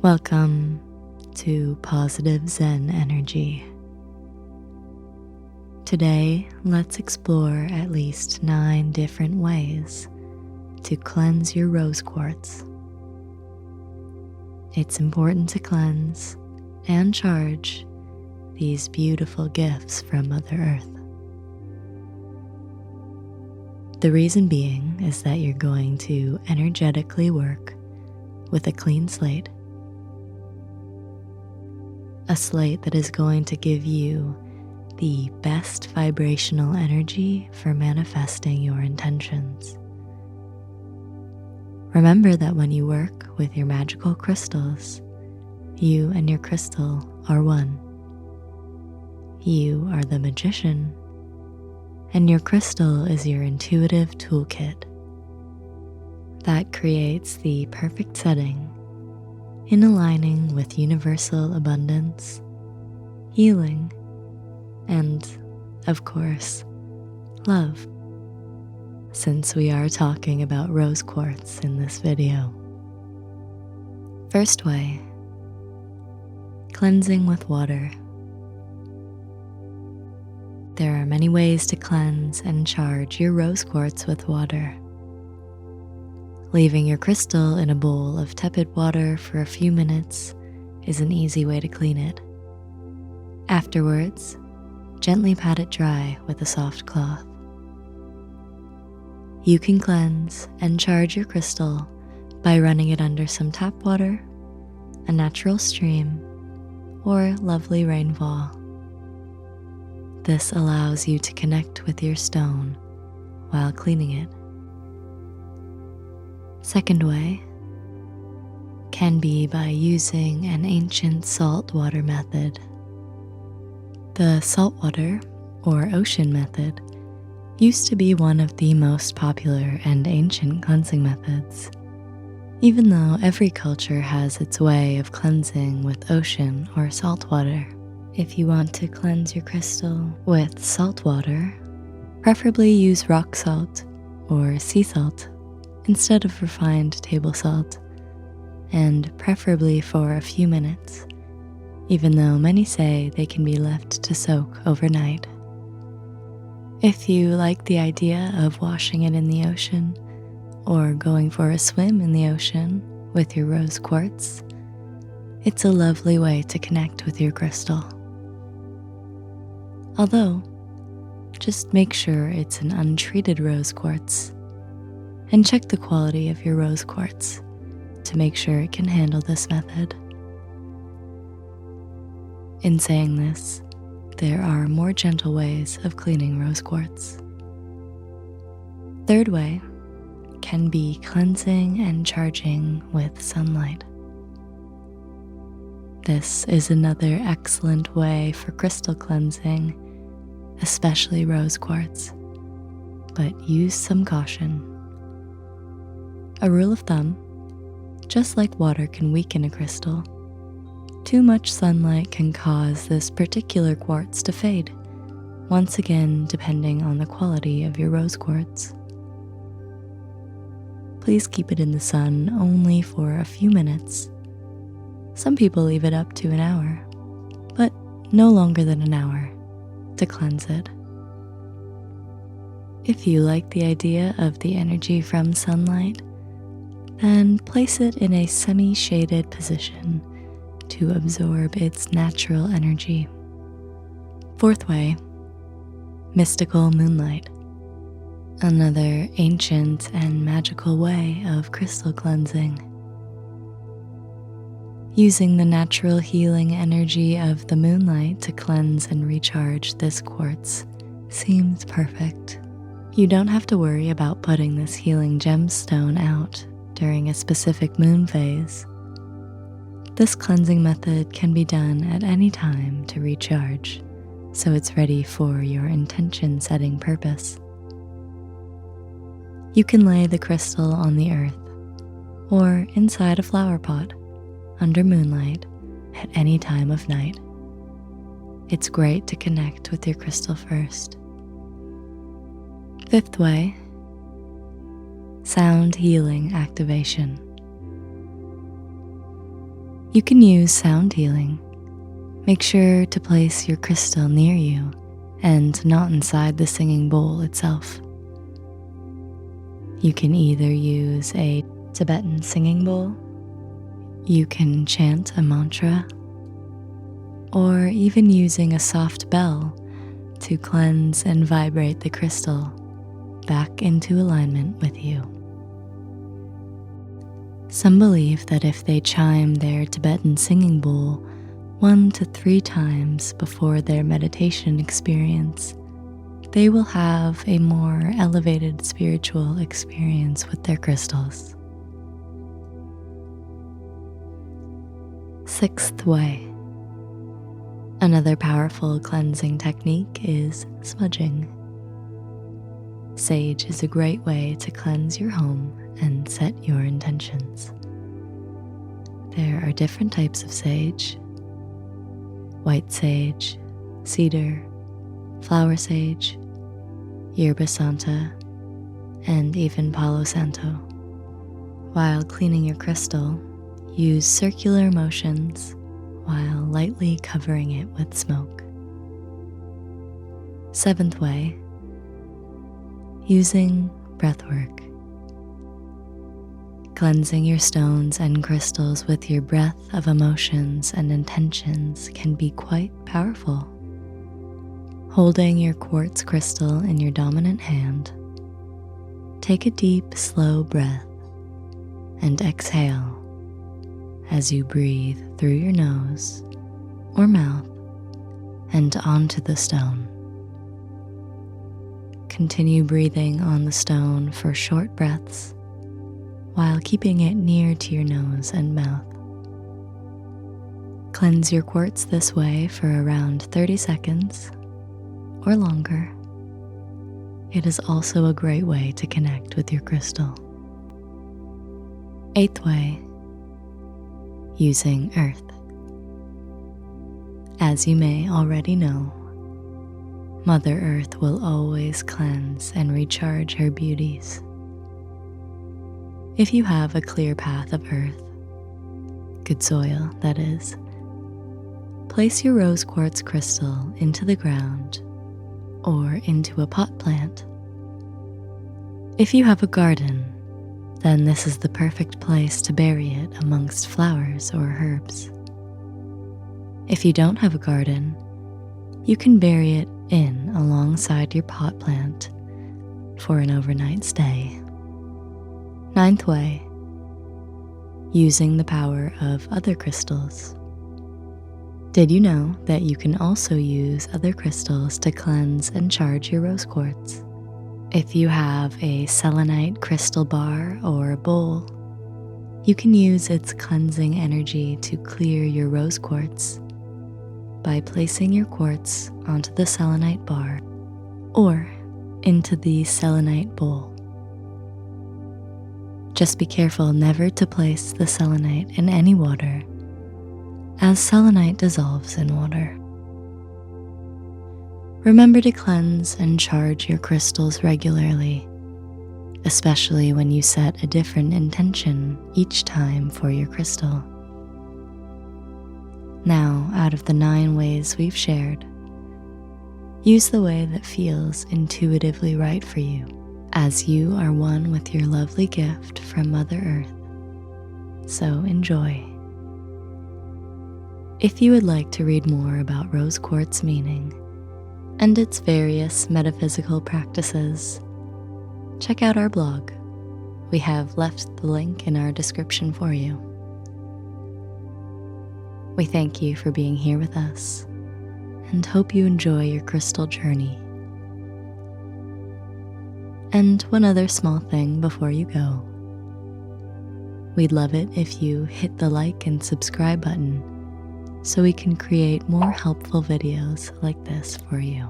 Welcome to Positive Zen Energy. Today, let's explore at least 9 different ways to cleanse your rose quartz. It's important to cleanse and charge these beautiful gifts from Mother Earth. The reason being is that you're going to energetically work with a clean slate. A slate that is going to give you the best vibrational energy for manifesting your intentions. Remember that when you work with your magical crystals, you and your crystal are one. You are the magician, and your crystal is your intuitive toolkit that creates the perfect setting in aligning with universal abundance, healing, and, of course, love, since we are talking about rose quartz in this video. First way, cleansing with water. There are many ways to cleanse and charge your rose quartz with water. Leaving your crystal in a bowl of tepid water for a few minutes is an easy way to clean it. Afterwards, gently pat it dry with a soft cloth. You can cleanse and charge your crystal by running it under some tap water, a natural stream, or lovely rainfall. This allows you to connect with your stone while cleaning it. Second way can be by using an ancient saltwater method. The saltwater or ocean method used to be one of the most popular and ancient cleansing methods, even though every culture has its way of cleansing with ocean or salt water. If you want to cleanse your crystal with salt water, preferably use rock salt or sea salt instead of refined table salt, and preferably for a few minutes, even though many say they can be left to soak overnight. If you like the idea of washing it in the ocean or going for a swim in the ocean with your rose quartz, it's a lovely way to connect with your crystal. Although, just make sure it's an untreated rose quartz, and check the quality of your rose quartz to make sure it can handle this method. In saying this, there are more gentle ways of cleaning rose quartz. Third way can be cleansing and charging with sunlight. This is another excellent way for crystal cleansing, especially rose quartz, but use some caution. A rule of thumb, just like water can weaken a crystal, too much sunlight can cause this particular quartz to fade, once again depending on the quality of your rose quartz. Please keep it in the sun only for a few minutes. Some people leave it up to an hour, but no longer than an hour to cleanse it. If you like the idea of the energy from sunlight, then place it in a semi-shaded position to absorb its natural energy. Fourth way, mystical moonlight. Another ancient and magical way of crystal cleansing. Using the natural healing energy of the moonlight to cleanse and recharge this quartz seems perfect. You don't have to worry about putting this healing gemstone out during a specific moon phase. This cleansing method can be done at any time to recharge, so it's ready for your intention setting purpose. You can lay the crystal on the earth or inside a flower pot under moonlight at any time of night. It's great to connect with your crystal first. Fifth way, sound healing activation. You can use sound healing. Make sure to place your crystal near you and not inside the singing bowl itself. You can either use a Tibetan singing bowl, you can chant a mantra, or even using a soft bell to cleanse and vibrate the crystal back into alignment with you. Some believe that if they chime their Tibetan singing bowl 1 to 3 times before their meditation experience, they will have a more elevated spiritual experience with their crystals. 6th way. Another powerful cleansing technique is smudging. Sage is a great way to cleanse your home and set your intentions. There are different types of sage: white sage, cedar, flower sage, yerba santa, and even palo santo. While cleaning your crystal, use circular motions while lightly covering it with smoke. 7th way, using breathwork. Cleansing your stones and crystals with your breath of emotions and intentions can be quite powerful. Holding your quartz crystal in your dominant hand, take a deep, slow breath and exhale as you breathe through your nose or mouth and onto the stone. Continue breathing on the stone for short breaths while keeping it near to your nose and mouth. Cleanse your quartz this way for around 30 seconds or longer. It is also a great way to connect with your crystal. 8th way, using earth. As you may already know, Mother Earth will always cleanse and recharge her beauties. If you have a clear path of earth, good soil that is, place your rose quartz crystal into the ground or into a pot plant. If you have a garden, then this is the perfect place to bury it amongst flowers or herbs. If you don't have a garden, you can bury it in alongside your pot plant for an overnight stay. 9th way, using the power of other crystals. Did you know that you can also use other crystals to cleanse and charge your rose quartz? If you have a selenite crystal bar or a bowl, you can use its cleansing energy to clear your rose quartz by placing your quartz onto the selenite bar or into the selenite bowl. Just be careful never to place the selenite in any water, as selenite dissolves in water. Remember to cleanse and charge your crystals regularly, especially when you set a different intention each time for your crystal. Now, out of the 9 ways we've shared, use the way that feels intuitively right for you, as you are one with your lovely gift from Mother Earth. So enjoy. If you would like to read more about rose quartz meaning and its various metaphysical practices, check out our blog. We have left the link in our description for you. We thank you for being here with us and hope you enjoy your crystal journey. And one other small thing before you go. We'd love it if you hit the like and subscribe button so we can create more helpful videos like this for you.